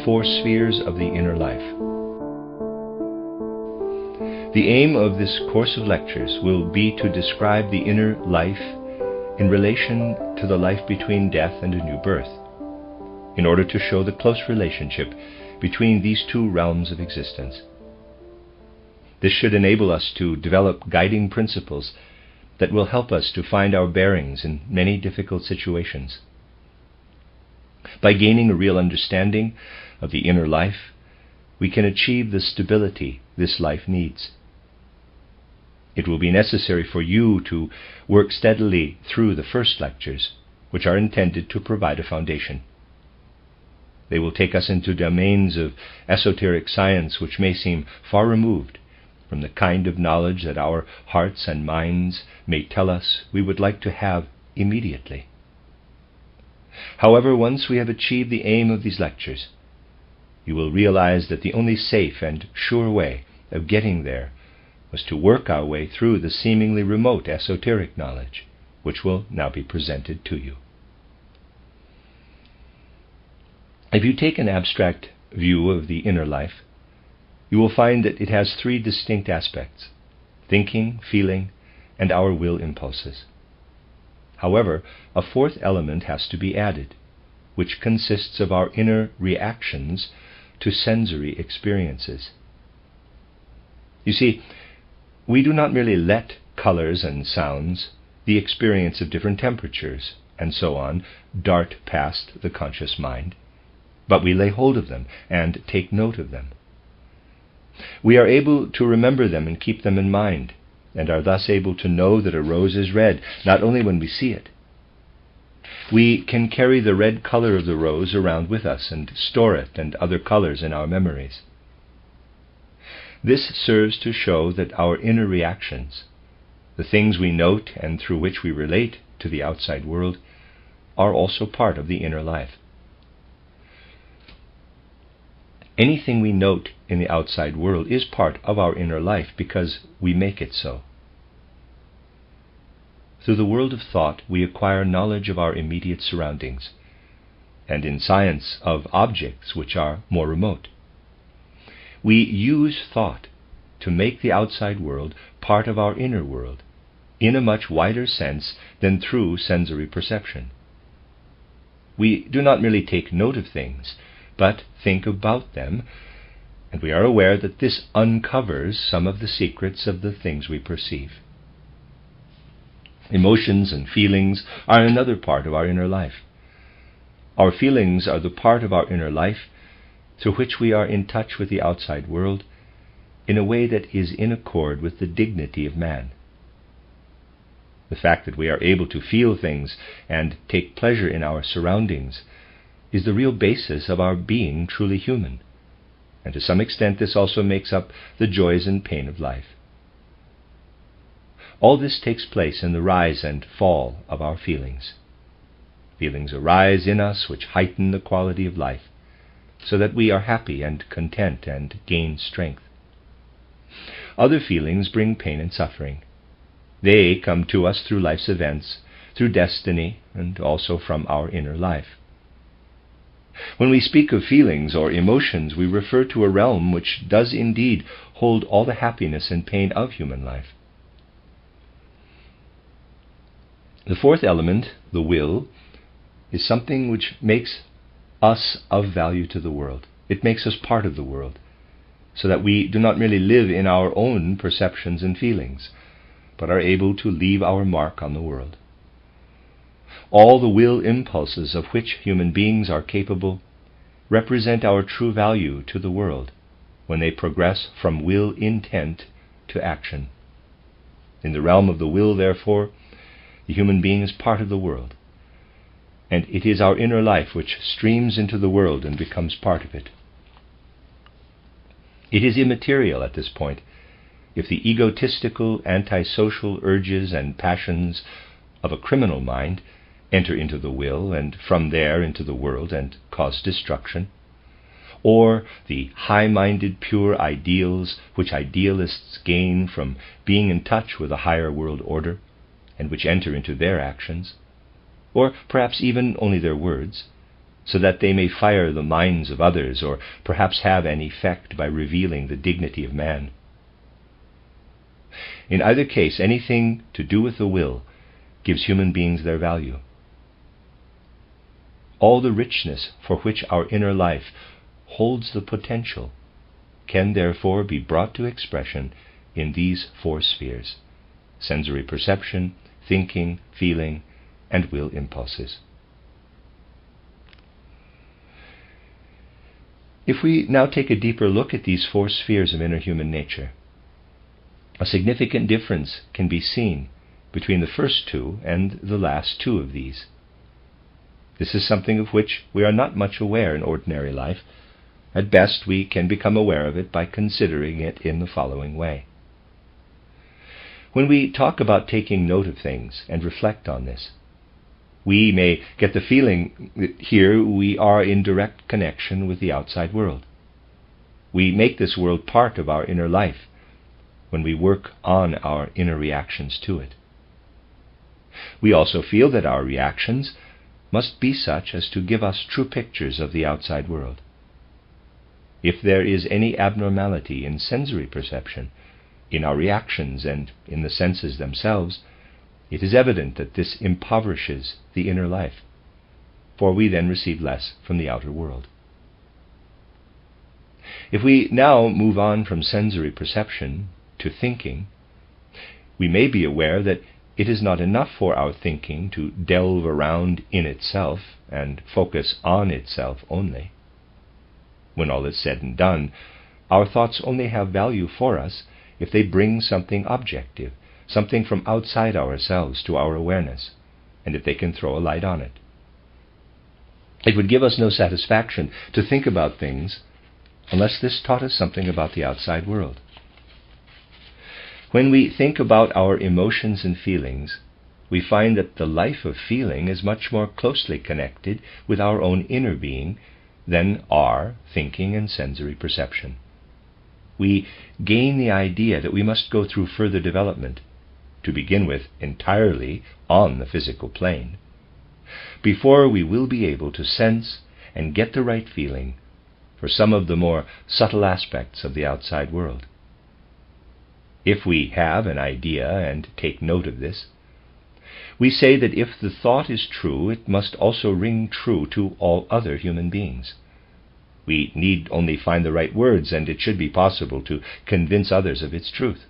four spheres of the inner life. The aim of this course of lectures will be to describe the inner life in relation to the life between death and a new birth, in order to show the close relationship between these two realms of existence. This should enable us to develop guiding principles that will help us to find our bearings in many difficult situations. By gaining a real understanding of the inner life, we can achieve the stability this life needs. It will be necessary for you to work steadily through the first lectures, which are intended to provide a foundation. They will take us into domains of esoteric science which may seem far removed from the kind of knowledge that our hearts and minds may tell us we would like to have immediately. However, once we have achieved the aim of these lectures, you will realize that the only safe and sure way of getting there was to work our way through the seemingly remote esoteric knowledge, which will now be presented to you. If you take an abstract view of the inner life, you will find that it has three distinct aspects: thinking, feeling, and our will impulses. However, a fourth element has to be added, which consists of our inner reactions to sensory experiences. You see, we do not merely let colors and sounds, the experience of different temperatures, and so on, dart past the conscious mind, but we lay hold of them and take note of them. We are able to remember them and keep them in mind, and are thus able to know that a rose is red, not only when we see it. We can carry the red color of the rose around with us and store it and other colors in our memories. This serves to show that our inner reactions, the things we note and through which we relate to the outside world, are also part of the inner life. Anything we note in the outside world is part of our inner life because we make it so. Through the world of thought, we acquire knowledge of our immediate surroundings, and in science of objects which are more remote. We use thought to make the outside world part of our inner world, in a much wider sense than through sensory perception. We do not merely take note of things, but think about them, and we are aware that this uncovers some of the secrets of the things we perceive. Emotions and feelings are another part of our inner life. Our feelings are the part of our inner life through which we are in touch with the outside world in a way that is in accord with the dignity of man. The fact that we are able to feel things and take pleasure in our surroundings is the real basis of our being truly human, and to some extent this also makes up the joys and pain of life. All this takes place in the rise and fall of our feelings. Feelings arise in us which heighten the quality of life, so that we are happy and content and gain strength. Other feelings bring pain and suffering. They come to us through life's events, through destiny, and also from our inner life. When we speak of feelings or emotions, we refer to a realm which does indeed hold all the happiness and pain of human life. The fourth element, the will, is something which makes us of value to the world. It makes us part of the world, so that we do not merely live in our own perceptions and feelings, but are able to leave our mark on the world. All the will impulses of which human beings are capable represent our true value to the world when they progress from will intent to action. In the realm of the will, therefore, the human being is part of the world, and it is our inner life which streams into the world and becomes part of it. It is immaterial at this point if the egotistical, antisocial urges and passions of a criminal mind enter into the will, and from there into the world, and cause destruction, or the high-minded pure ideals which idealists gain from being in touch with a higher world order, and which enter into their actions, or perhaps even only their words, so that they may fire the minds of others, or perhaps have an effect by revealing the dignity of man. In either case, anything to do with the will gives human beings their value. All the richness for which our inner life holds the potential can therefore be brought to expression in these four spheres: sensory perception, thinking, feeling, and will impulses. If we now take a deeper look at these four spheres of inner human nature, a significant difference can be seen between the first two and the last two of these. This is something of which we are not much aware in ordinary life. At best, we can become aware of it by considering it in the following way. When we talk about taking note of things and reflect on this, we may get the feeling that here we are in direct connection with the outside world. We make this world part of our inner life when we work on our inner reactions to it. We also feel that our reactions must be such as to give us true pictures of the outside world. If there is any abnormality in sensory perception, in our reactions and in the senses themselves, it is evident that this impoverishes the inner life, for we then receive less from the outer world. If we now move on from sensory perception to thinking, we may be aware that it is not enough for our thinking to delve around in itself and focus on itself only. When all is said and done, our thoughts only have value for us if they bring something objective, something from outside ourselves to our awareness, and if they can throw a light on it. It would give us no satisfaction to think about things unless this taught us something about the outside world. When we think about our emotions and feelings, we find that the life of feeling is much more closely connected with our own inner being than are thinking and sensory perception. We gain the idea that we must go through further development, to begin with entirely on the physical plane, before we will be able to sense and get the right feeling for some of the more subtle aspects of the outside world. If we have an idea and take note of this, we say that if the thought is true, it must also ring true to all other human beings. We need only find the right words, and it should be possible to convince others of its truth.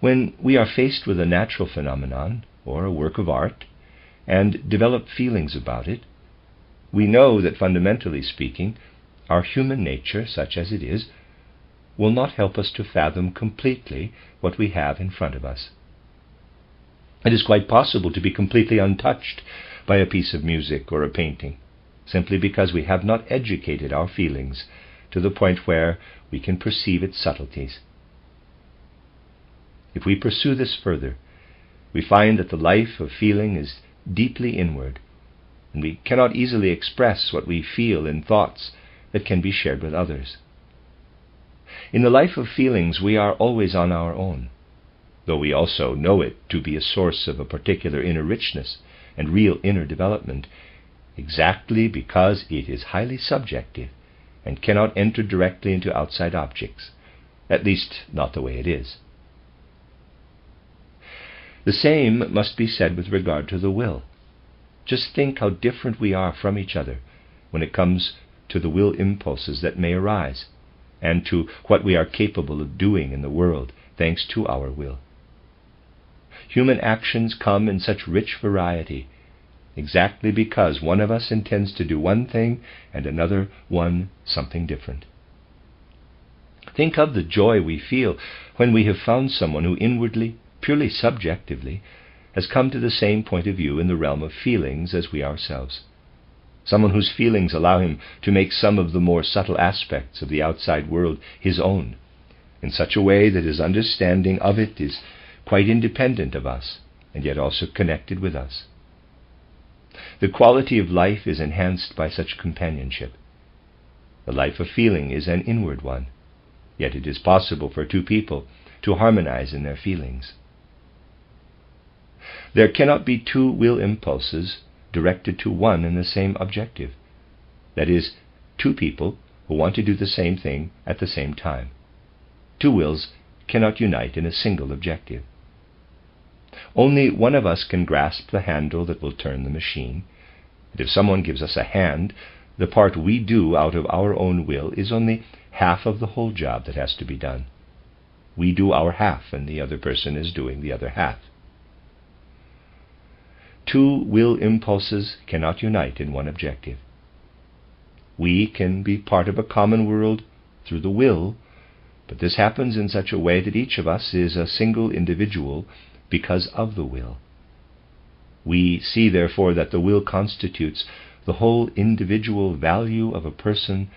When we are faced with a natural phenomenon or a work of art and develop feelings about it, we know that fundamentally speaking, our human nature, such as it is, will not help us to fathom completely what we have in front of us. It is quite possible to be completely untouched by a piece of music or a painting, simply because we have not educated our feelings to the point where we can perceive its subtleties. If we pursue this further, we find that the life of feeling is deeply inward, and we cannot easily express what we feel in thoughts that can be shared with others. In the life of feelings, we are always on our own, though we also know it to be a source of a particular inner richness and real inner development, exactly because it is highly subjective and cannot enter directly into outside objects, at least not the way it is. The same must be said with regard to the will. Just think how different we are from each other when it comes to the will impulses that may arise, and to what we are capable of doing in the world thanks to our will. Human actions come in such rich variety, exactly because one of us intends to do one thing and another one something different. Think of the joy we feel when we have found someone who inwardly, purely subjectively, has come to the same point of view in the realm of feelings as we ourselves. Someone whose feelings allow him to make some of the more subtle aspects of the outside world his own, in such a way that his understanding of it is quite independent of us, and yet also connected with us. The quality of life is enhanced by such companionship. The life of feeling is an inward one, yet it is possible for two people to harmonize in their feelings. There cannot be two will impulses directed to one and the same objective. That is, two people who want to do the same thing at the same time. Two wills cannot unite in a single objective. Only one of us can grasp the handle that will turn the machine, and if someone gives us a hand, the part we do out of our own will is only half of the whole job that has to be done. We do our half, and the other person is doing the other half. Two will impulses cannot unite in one objective. We can be part of a common world through the will, but this happens in such a way that each of us is a single individual because of the will. We see, therefore, that the will constitutes the whole individual value of a person,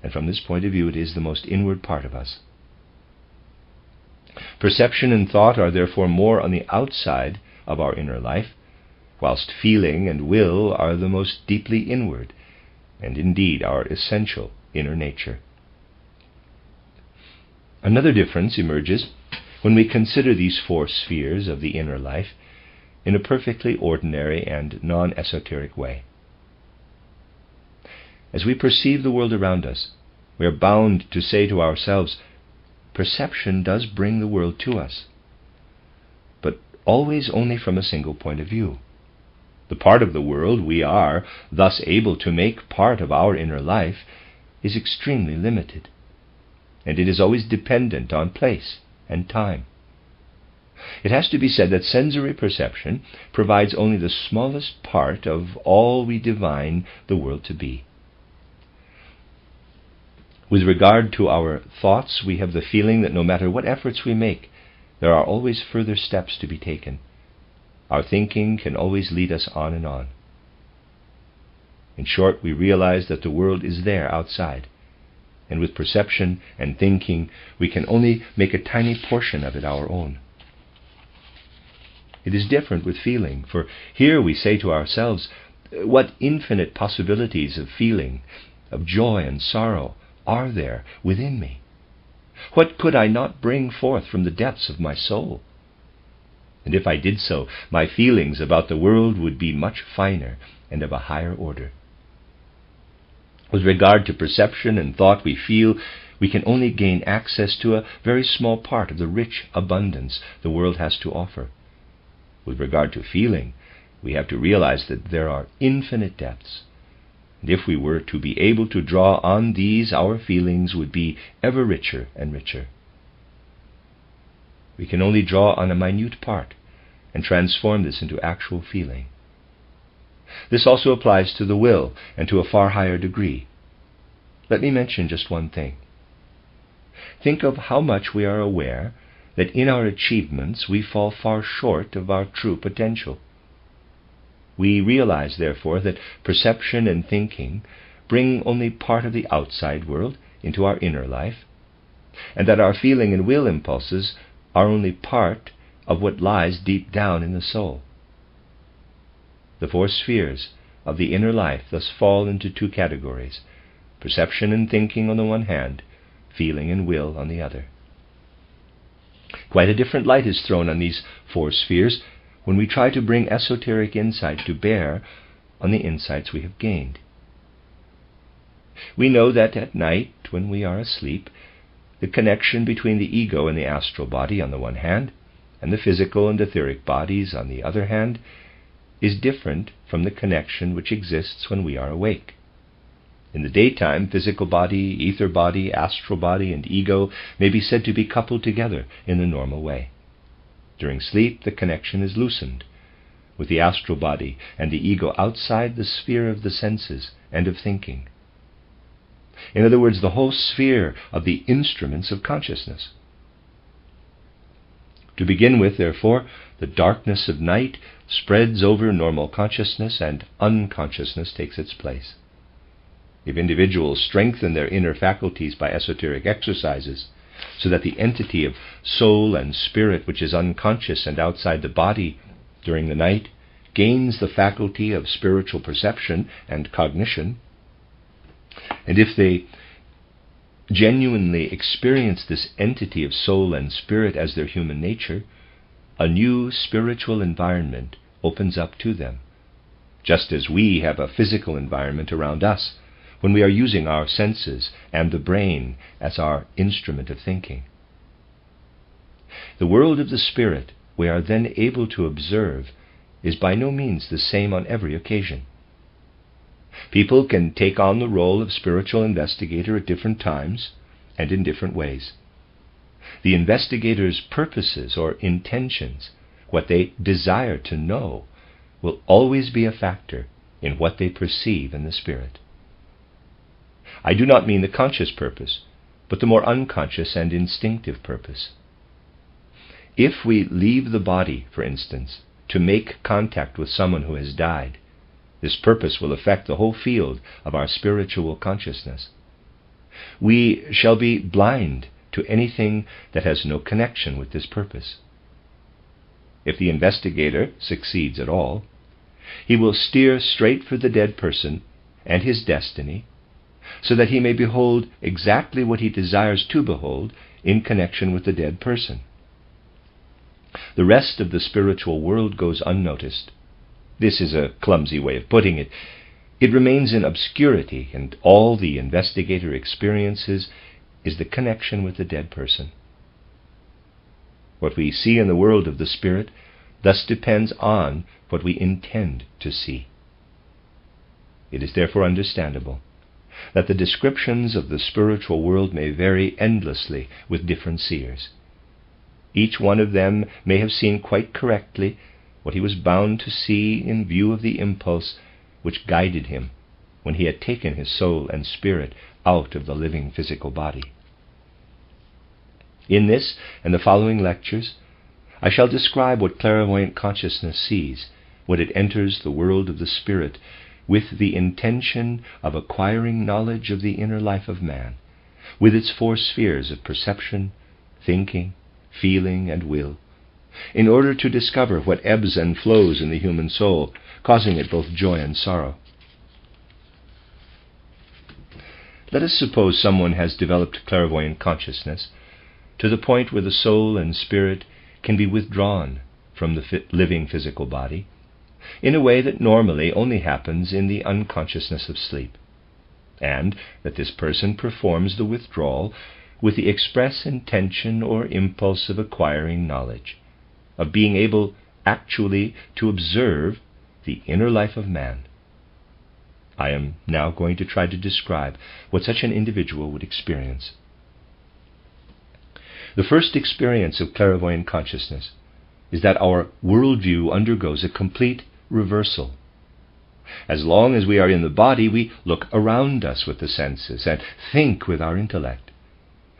and from this point of view it is the most inward part of us. Perception and thought are therefore more on the outside of our inner life, whilst feeling and will are the most deeply inward, and indeed our essential inner nature. Another difference emerges when we consider these four spheres of the inner life in a perfectly ordinary and non-esoteric way. As we perceive the world around us, we are bound to say to ourselves, perception does bring the world to us, but always only from a single point of view. The part of the world we are thus able to make part of our inner life is extremely limited, and it is always dependent on place and time. It has to be said that sensory perception provides only the smallest part of all we divine the world to be. With regard to our thoughts, we have the feeling that no matter what efforts we make, there are always further steps to be taken. Our thinking can always lead us on and on. In short, we realize that the world is there outside, and with perception and thinking, we can only make a tiny portion of it our own. It is different with feeling, for here we say to ourselves, what infinite possibilities of feeling, of joy and sorrow, are there within me? What could I not bring forth from the depths of my soul? And if I did so, my feelings about the world would be much finer and of a higher order. With regard to perception and thought, we feel we can only gain access to a very small part of the rich abundance the world has to offer. With regard to feeling, we have to realize that there are infinite depths, and if we were to be able to draw on these, our feelings would be ever richer and richer. We can only draw on a minute part and transform this into actual feeling. This also applies to the will, and to a far higher degree. Let me mention just one thing. Think of how much we are aware that in our achievements we fall far short of our true potential. We realize, therefore, that perception and thinking bring only part of the outside world into our inner life, and that our feeling and will impulses are only part of what lies deep down in the soul. The four spheres of the inner life thus fall into two categories: perception and thinking on the one hand, feeling and will on the other. Quite a different light is thrown on these four spheres when we try to bring esoteric insight to bear on the insights we have gained. We know that at night, when we are asleep, the connection between the ego and the astral body on the one hand, and the physical and etheric bodies on the other hand, is different from the connection which exists when we are awake. In the daytime, physical body, ether body, astral body, and ego may be said to be coupled together in the normal way. During sleep, the connection is loosened, with the astral body and the ego outside the sphere of the senses and of thinking. In other words, the whole sphere of the instruments of consciousness. To begin with, therefore, the darkness of night spreads over normal consciousness, and unconsciousness takes its place. If individuals strengthen their inner faculties by esoteric exercises, so that the entity of soul and spirit, which is unconscious and outside the body during the night, gains the faculty of spiritual perception and cognition, and if they genuinely experience this entity of soul and spirit as their human nature, a new spiritual environment opens up to them, just as we have a physical environment around us when we are using our senses and the brain as our instrument of thinking. The world of the spirit we are then able to observe is by no means the same on every occasion. People can take on the role of spiritual investigator at different times and in different ways. The investigator's purposes or intentions, what they desire to know, will always be a factor in what they perceive in the spirit. I do not mean the conscious purpose, but the more unconscious and instinctive purpose. If we leave the body, for instance, to make contact with someone who has died, this purpose will affect the whole field of our spiritual consciousness. We shall be blind to anything that has no connection with this purpose. If the investigator succeeds at all, he will steer straight for the dead person and his destiny, so that he may behold exactly what he desires to behold in connection with the dead person. The rest of the spiritual world goes unnoticed. This is a clumsy way of putting it. It remains in obscurity, and all the investigator experiences is the connection with the dead person. What we see in the world of the spirit thus depends on what we intend to see. It is therefore understandable that the descriptions of the spiritual world may vary endlessly with different seers. Each one of them may have seen quite correctly what he was bound to see in view of the impulse which guided him when he had taken his soul and spirit out of the living physical body. In this and the following lectures, I shall describe what clairvoyant consciousness sees when it enters the world of the spirit with the intention of acquiring knowledge of the inner life of man, with its four spheres of perception, thinking, feeling, and will, in order to discover what ebbs and flows in the human soul, causing it both joy and sorrow. Let us suppose someone has developed clairvoyant consciousness to the point where the soul and spirit can be withdrawn from the living physical body in a way that normally only happens in the unconsciousness of sleep, and that this person performs the withdrawal with the express intention or impulse of acquiring knowledge, of being able actually to observe the inner life of man. I am now going to try to describe what such an individual would experience. The first experience of clairvoyant consciousness is that our worldview undergoes a complete reversal. As long as we are in the body, we look around us with the senses and think with our intellect.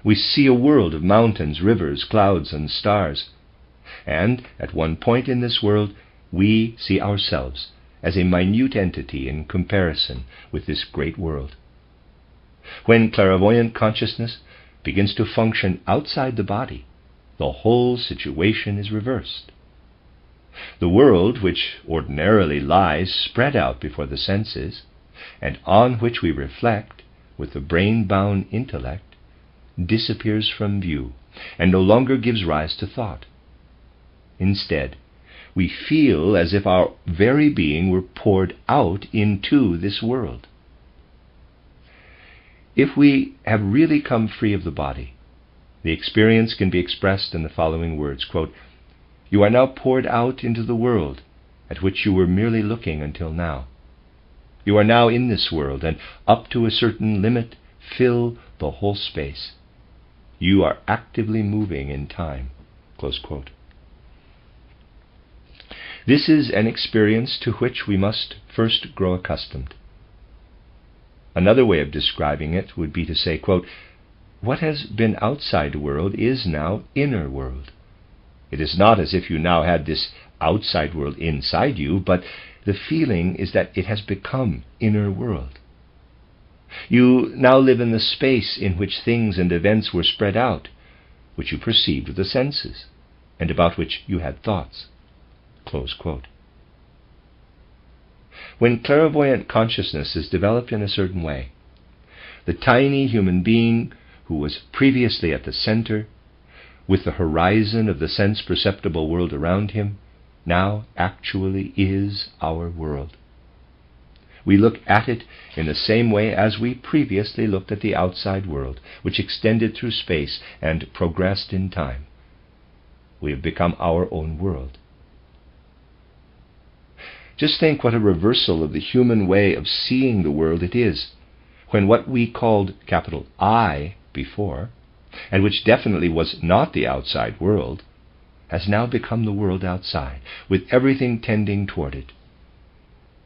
We see a world of mountains, rivers, clouds, and stars. And at one point in this world, we see ourselves as a minute entity in comparison with this great world. When clairvoyant consciousness begins to function outside the body, the whole situation is reversed. The world, which ordinarily lies spread out before the senses, and on which we reflect with the brain-bound intellect, disappears from view and no longer gives rise to thought. Instead, we feel as if our very being were poured out into this world. If we have really come free of the body, the experience can be expressed in the following words, quote, "You are now poured out into the world at which you were merely looking until now. You are now in this world, and up to a certain limit fill the whole space. You are actively moving in time." Close quote. This is an experience to which we must first grow accustomed. Another way of describing it would be to say, quote, "What has been outside world is now inner world. It is not as if you now had this outside world inside you, but the feeling is that it has become inner world. You now live in the space in which things and events were spread out, which you perceived with the senses, and about which you had thoughts." Close quote. When clairvoyant consciousness is developed in a certain way, the tiny human being who was previously at the center, with the horizon of the sense-perceptible world around him, now actually is our world. We look at it in the same way as we previously looked at the outside world, which extended through space and progressed in time. We have become our own world. Just think what a reversal of the human way of seeing the world it is, when what we called capital I before, and which definitely was not the outside world, has now become the world outside, with everything tending toward it.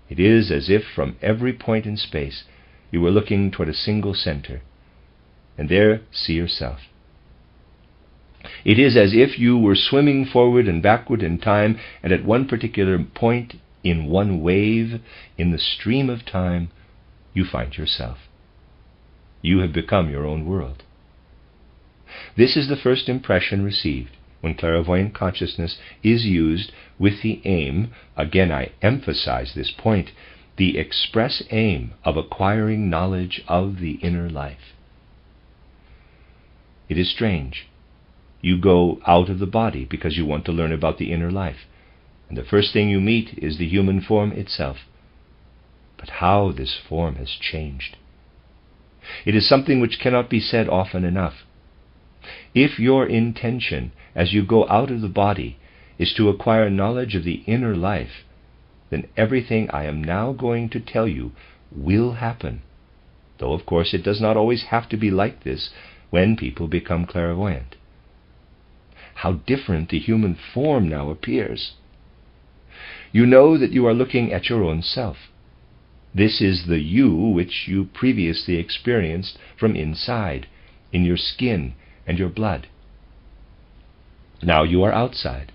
It is as if from every point in space you were looking toward a single center, and there see yourself. It is as if you were swimming forward and backward in time, and at one particular point in one wave in the stream of time, you find yourself. You have become your own world. This is the first impression received when clairvoyant consciousness is used with the aim, again I emphasize this point, the express aim of acquiring knowledge of the inner life. It is strange. You go out of the body because you want to learn about the inner life, and the first thing you meet is the human form itself. But how this form has changed! It is something which cannot be said often enough. If your intention as you go out of the body is to acquire knowledge of the inner life, then everything I am now going to tell you will happen, though of course it does not always have to be like this when people become clairvoyant. How different the human form now appears! You know that you are looking at your own self. This is the you which you previously experienced from inside, in your skin and your blood. Now you are outside.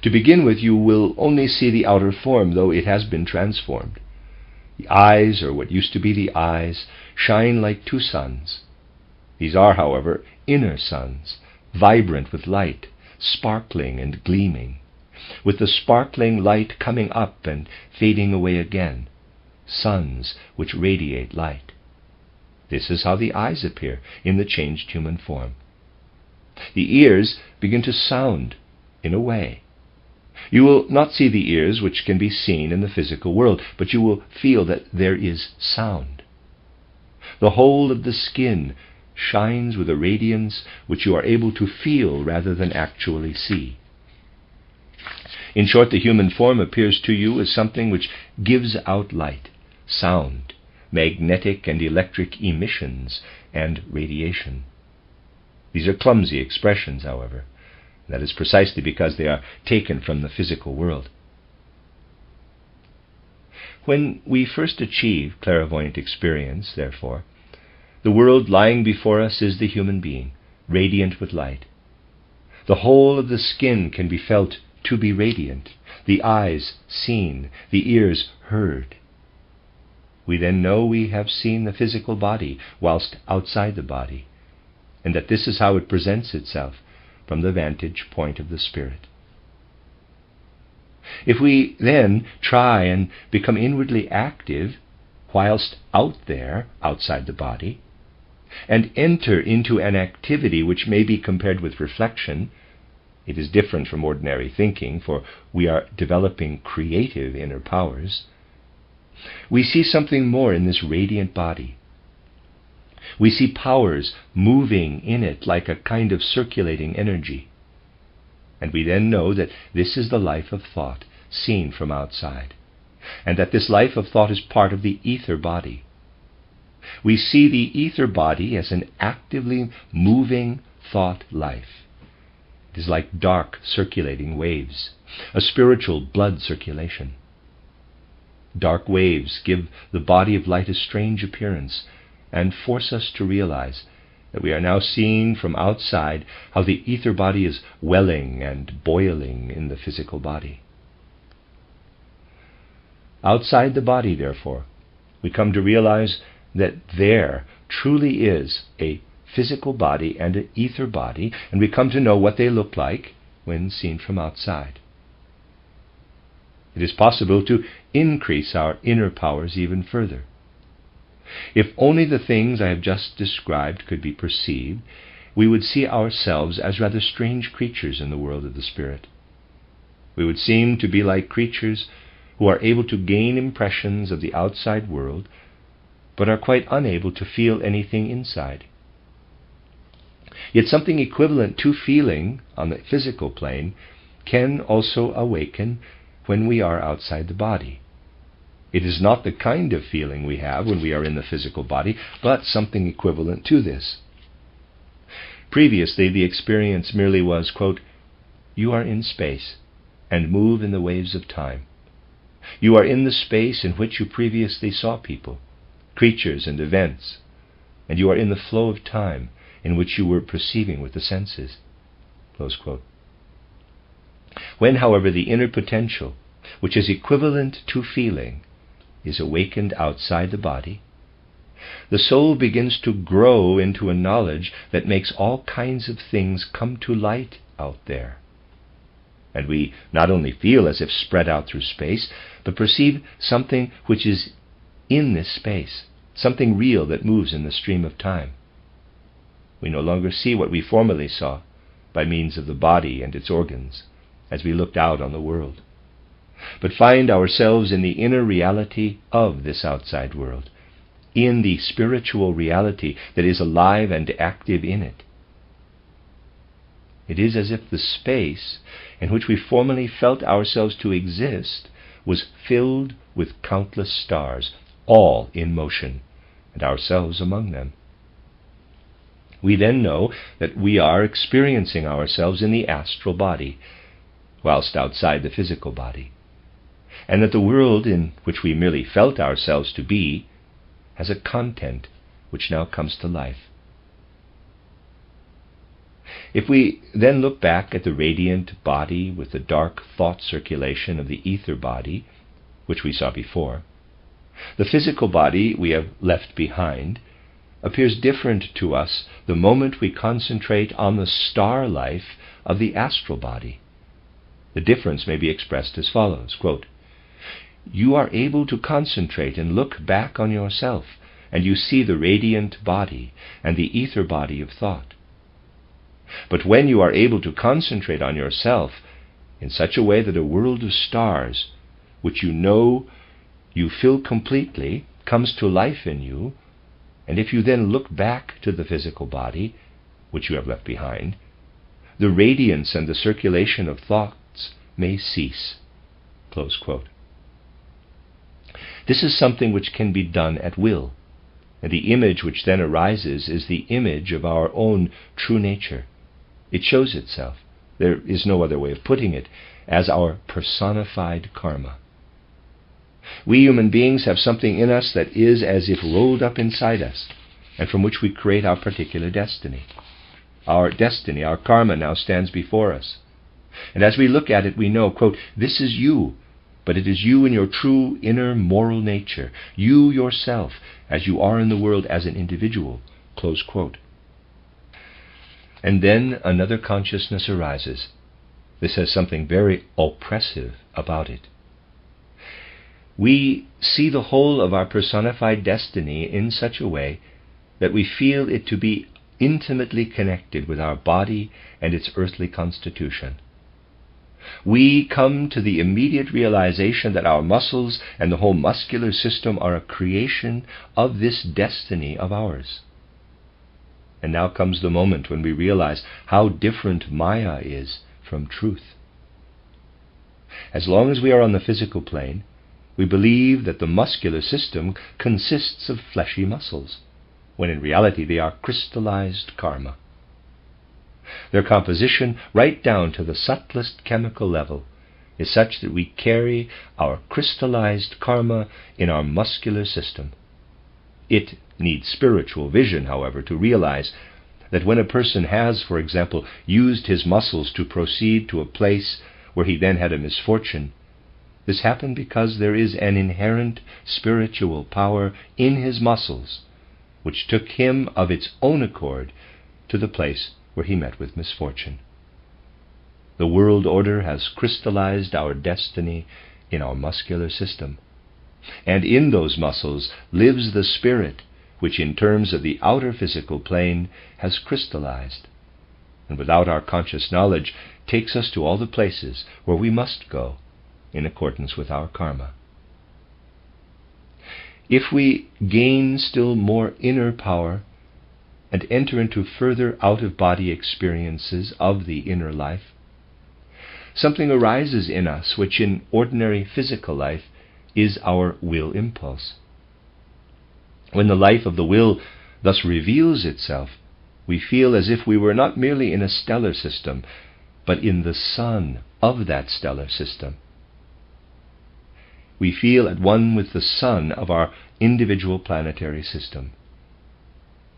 To begin with, you will only see the outer form, though it has been transformed. The eyes, or what used to be the eyes, shine like two suns. These are, however, inner suns, vibrant with light, sparkling and gleaming, with the sparkling light coming up and fading away again, suns which radiate light. This is how the eyes appear in the changed human form. The ears begin to sound in a way. You will not see the ears which can be seen in the physical world, but you will feel that there is sound. The whole of the skin shines with a radiance which you are able to feel rather than actually see. In short, the human form appears to you as something which gives out light, sound, magnetic and electric emissions, and radiation. These are clumsy expressions, however. That is precisely because they are taken from the physical world. When we first achieve clairvoyant experience, therefore, the world lying before us is the human being, radiant with light. The whole of the skin can be felt to be radiant, the eyes seen, the ears heard. We then know we have seen the physical body whilst outside the body, and that this is how it presents itself from the vantage point of the spirit. If we then try and become inwardly active whilst out there, outside the body, and enter into an activity which may be compared with reflection, it is different from ordinary thinking, for we are developing creative inner powers. We see something more in this radiant body. We see powers moving in it like a kind of circulating energy. And we then know that this is the life of thought seen from outside, and that this life of thought is part of the ether body. We see the ether body as an actively moving thought life. It is like dark circulating waves, a spiritual blood circulation. Dark waves give the body of light a strange appearance and force us to realize that we are now seeing from outside how the ether body is welling and boiling in the physical body. Outside the body, therefore, we come to realize that there truly is a physical body and an ether body, and we come to know what they look like when seen from outside. It is possible to increase our inner powers even further. If only the things I have just described could be perceived, we would see ourselves as rather strange creatures in the world of the spirit. We would seem to be like creatures who are able to gain impressions of the outside world, but are quite unable to feel anything inside. Yet something equivalent to feeling on the physical plane can also awaken when we are outside the body. It is not the kind of feeling we have when we are in the physical body, but something equivalent to this. Previously, the experience merely was, quote, "You are in space and move in the waves of time. You are in the space in which you previously saw people, creatures, and events, and you are in the flow of time in which you were perceiving with the senses." Close quote. When, however, the inner potential, which is equivalent to feeling, is awakened outside the body, the soul begins to grow into a knowledge that makes all kinds of things come to light out there. And we not only feel as if spread out through space, but perceive something which is in this space, something real that moves in the stream of time. We no longer see what we formerly saw by means of the body and its organs as we looked out on the world, but find ourselves in the inner reality of this outside world, in the spiritual reality that is alive and active in it. It is as if the space in which we formerly felt ourselves to exist was filled with countless stars, all in motion, and ourselves among them. We then know that we are experiencing ourselves in the astral body, whilst outside the physical body, and that the world in which we merely felt ourselves to be has a content which now comes to life. If we then look back at the radiant body with the dark thought circulation of the ether body, which we saw before, the physical body we have left behind appears different to us the moment we concentrate on the star life of the astral body. The difference may be expressed as follows, quote, "You are able to concentrate and look back on yourself, and you see the radiant body and the ether body of thought. But when you are able to concentrate on yourself in such a way that a world of stars, which you know you fill completely, comes to life in you, and if you then look back to the physical body, which you have left behind, the radiance and the circulation of thoughts may cease." Close quote. This is something which can be done at will, and the image which then arises is the image of our own true nature. It shows itself, there is no other way of putting it, as our personified karma. We human beings have something in us that is as if rolled up inside us, and from which we create our particular destiny. Our destiny, our karma, now stands before us. And as we look at it, we know, quote, "This is you, but it is you in your true inner moral nature, you yourself, as you are in the world as an individual." Close quote. And then another consciousness arises. This has something very oppressive about it. We see the whole of our personified destiny in such a way that we feel it to be intimately connected with our body and its earthly constitution. We come to the immediate realization that our muscles and the whole muscular system are a creation of this destiny of ours. And now comes the moment when we realize how different Maya is from truth. As long as we are on the physical plane, we believe that the muscular system consists of fleshy muscles, when in reality they are crystallized karma. Their composition, right down to the subtlest chemical level, is such that we carry our crystallized karma in our muscular system. It needs spiritual vision, however, to realize that when a person has, for example, used his muscles to proceed to a place where he then had a misfortune, this happened because there is an inherent spiritual power in his muscles, which took him of its own accord to the place where he met with misfortune. The world order has crystallized our destiny in our muscular system, and in those muscles lives the spirit which in terms of the outer physical plane has crystallized, and without our conscious knowledge takes us to all the places where we must go in accordance with our karma. If we gain still more inner power and enter into further out-of-body experiences of the inner life, something arises in us which in ordinary physical life is our will impulse. When the life of the will thus reveals itself, we feel as if we were not merely in a stellar system, but in the sun of that stellar system. We feel at one with the sun of our individual planetary system.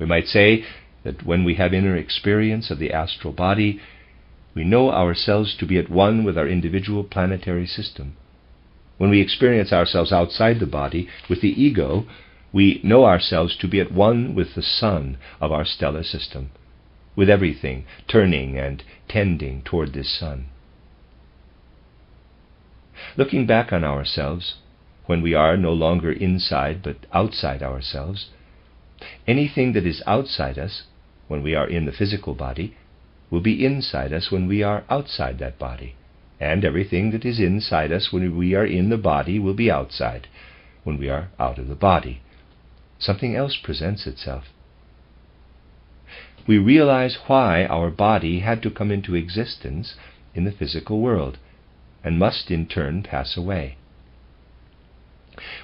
We might say that when we have inner experience of the astral body, we know ourselves to be at one with our individual planetary system. When we experience ourselves outside the body with the ego, we know ourselves to be at one with the sun of our stellar system, with everything turning and tending toward this sun. Looking back on ourselves, when we are no longer inside but outside ourselves, anything that is outside us, when we are in the physical body, will be inside us when we are outside that body, and everything that is inside us when we are in the body will be outside when we are out of the body. Something else presents itself. We realize why our body had to come into existence in the physical world, and must in turn pass away.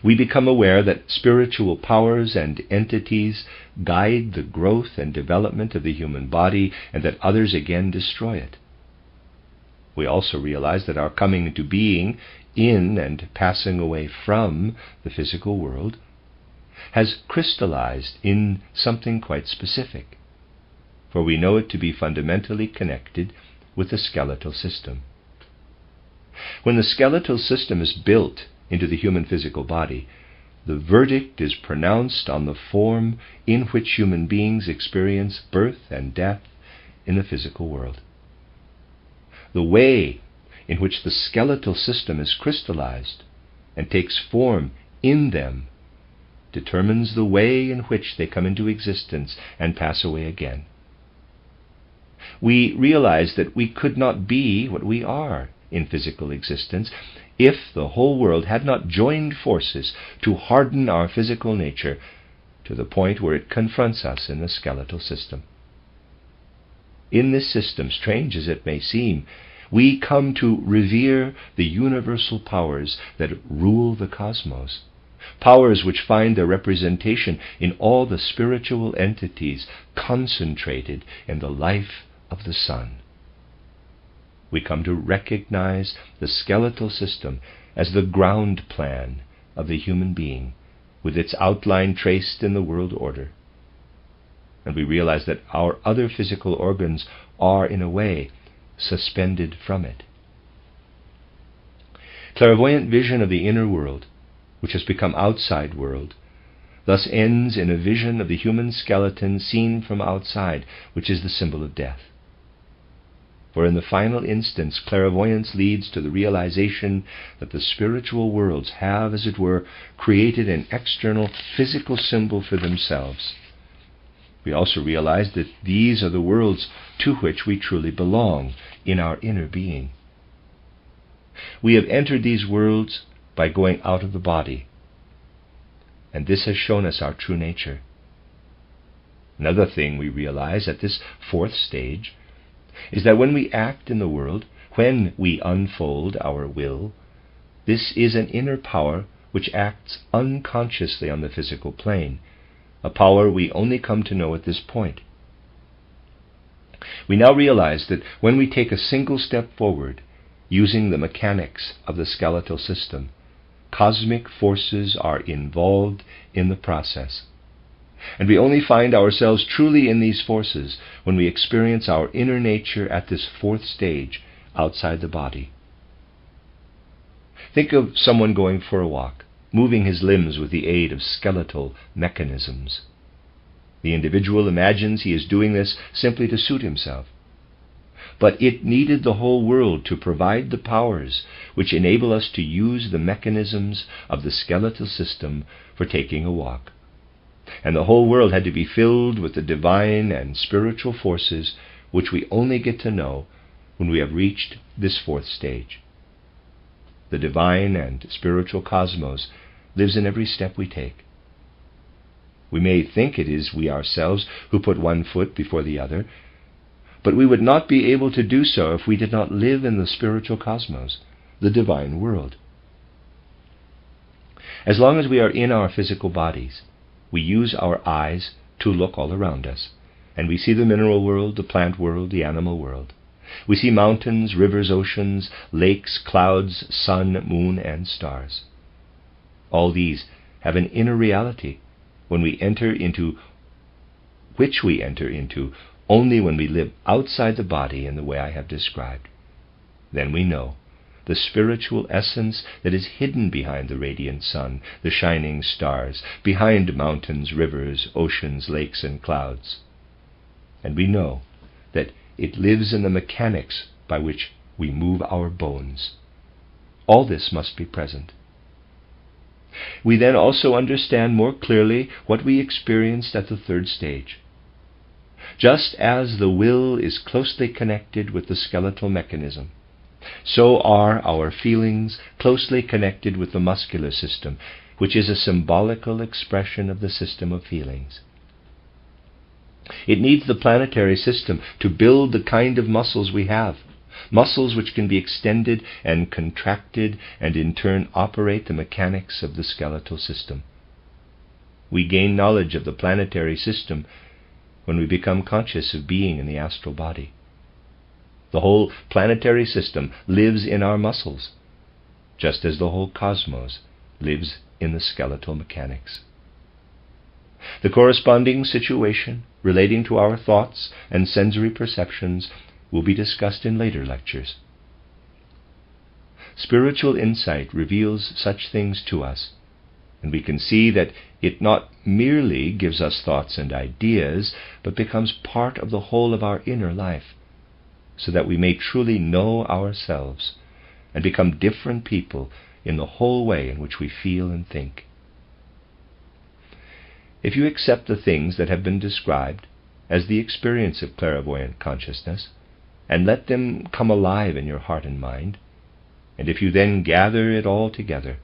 We become aware that spiritual powers and entities guide the growth and development of the human body, and that others again destroy it. We also realize that our coming into being in and passing away from the physical world has crystallized in something quite specific, for we know it to be fundamentally connected with the skeletal system. When the skeletal system is built into the human physical body, the verdict is pronounced on the form in which human beings experience birth and death in the physical world. The way in which the skeletal system is crystallized and takes form in them determines the way in which they come into existence and pass away again. We realize that we could not be what we are in physical existence if the whole world had not joined forces to harden our physical nature to the point where it confronts us in the skeletal system. In this system, strange as it may seem, we come to revere the universal powers that rule the cosmos, powers which find their representation in all the spiritual entities concentrated in the life of the sun. We come to recognize the skeletal system as the ground plan of the human being, with its outline traced in the world order. And we realize that our other physical organs are, in a way, suspended from it. Clairvoyant vision of the inner world, which has become outside world, thus ends in a vision of the human skeleton seen from outside, which is the symbol of death. For in the final instance, clairvoyance leads to the realization that the spiritual worlds have, as it were, created an external physical symbol for themselves. We also realize that these are the worlds to which we truly belong in our inner being. We have entered these worlds by going out of the body, and this has shown us our true nature. Another thing we realize at this fourth stage is that when we act in the world, when we unfold our will, this is an inner power which acts unconsciously on the physical plane, a power we only come to know at this point. We now realize that when we take a single step forward, using the mechanics of the skeletal system, cosmic forces are involved in the process. And we only find ourselves truly in these forces when we experience our inner nature at this fourth stage, outside the body. Think of someone going for a walk, moving his limbs with the aid of skeletal mechanisms. The individual imagines he is doing this simply to suit himself. But it needed the whole world to provide the powers which enable us to use the mechanisms of the skeletal system for taking a walk. And the whole world had to be filled with the divine and spiritual forces which we only get to know when we have reached this fourth stage. the divine and spiritual cosmos lives in every step we take. We may think it is we ourselves who put one foot before the other, but we would not be able to do so if we did not live in the spiritual cosmos, the divine world. As long as we are in our physical bodies, we use our eyes to look all around us, and we see the mineral world, the plant world, the animal world. We see mountains, rivers, oceans, lakes, clouds, sun, moon, and stars. All these have an inner reality which we enter into only when we live outside the body in the way I have described. Then we know the spiritual essence that is hidden behind the radiant sun, the shining stars, behind mountains, rivers, oceans, lakes, and clouds. And we know that it lives in the mechanics by which we move our bones. All this must be present. We then also understand more clearly what we experienced at the third stage. Just as the will is closely connected with the skeletal mechanism, so are our feelings closely connected with the muscular system, which is a symbolical expression of the system of feelings. It needs the planetary system to build the kind of muscles we have, muscles which can be extended and contracted and in turn operate the mechanics of the skeletal system. We gain knowledge of the planetary system when we become conscious of being in the astral body. The whole planetary system lives in our muscles, just as the whole cosmos lives in the skeletal mechanics. The corresponding situation relating to our thoughts and sensory perceptions will be discussed in later lectures. Spiritual insight reveals such things to us, and we can see that it not merely gives us thoughts and ideas, but becomes part of the whole of our inner life, so that we may truly know ourselves and become different people in the whole way in which we feel and think. If you accept the things that have been described as the experience of clairvoyant consciousness, and let them come alive in your heart and mind, and if you then gather it all together,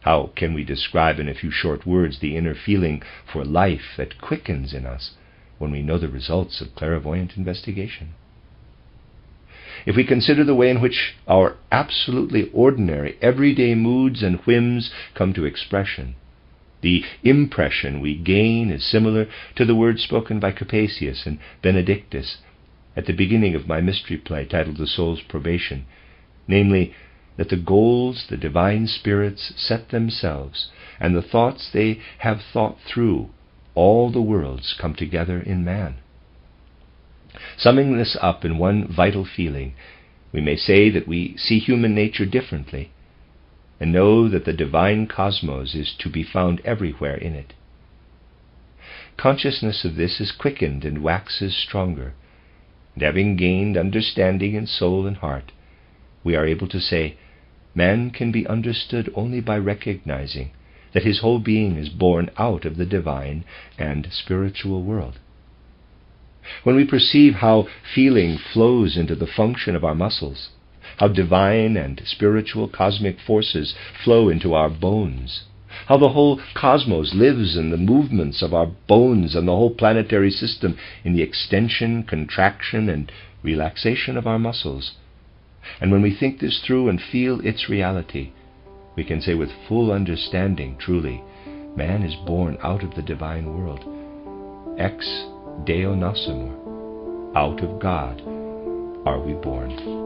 how can we describe in a few short words the inner feeling for life that quickens in us when we know the results of clairvoyant investigation? If we consider the way in which our absolutely ordinary, everyday moods and whims come to expression, the impression we gain is similar to the words spoken by Capasius and Benedictus at the beginning of my mystery play titled The Soul's Probation, namely, that the goals the divine spirits set themselves and the thoughts they have thought through all the worlds come together in man. Summing this up in one vital feeling, we may say that we see human nature differently and know that the divine cosmos is to be found everywhere in it. Consciousness of this is quickened and waxes stronger, and having gained understanding in soul and heart, we are able to say, man can be understood only by recognizing that his whole being is born out of the divine and spiritual world. When we perceive how feeling flows into the function of our muscles, how divine and spiritual cosmic forces flow into our bones, how the whole cosmos lives in the movements of our bones and the whole planetary system in the extension, contraction, and relaxation of our muscles, and when we think this through and feel its reality, we can say with full understanding, truly, man is born out of the divine world. Ex Deo nascimur, out of God are we born.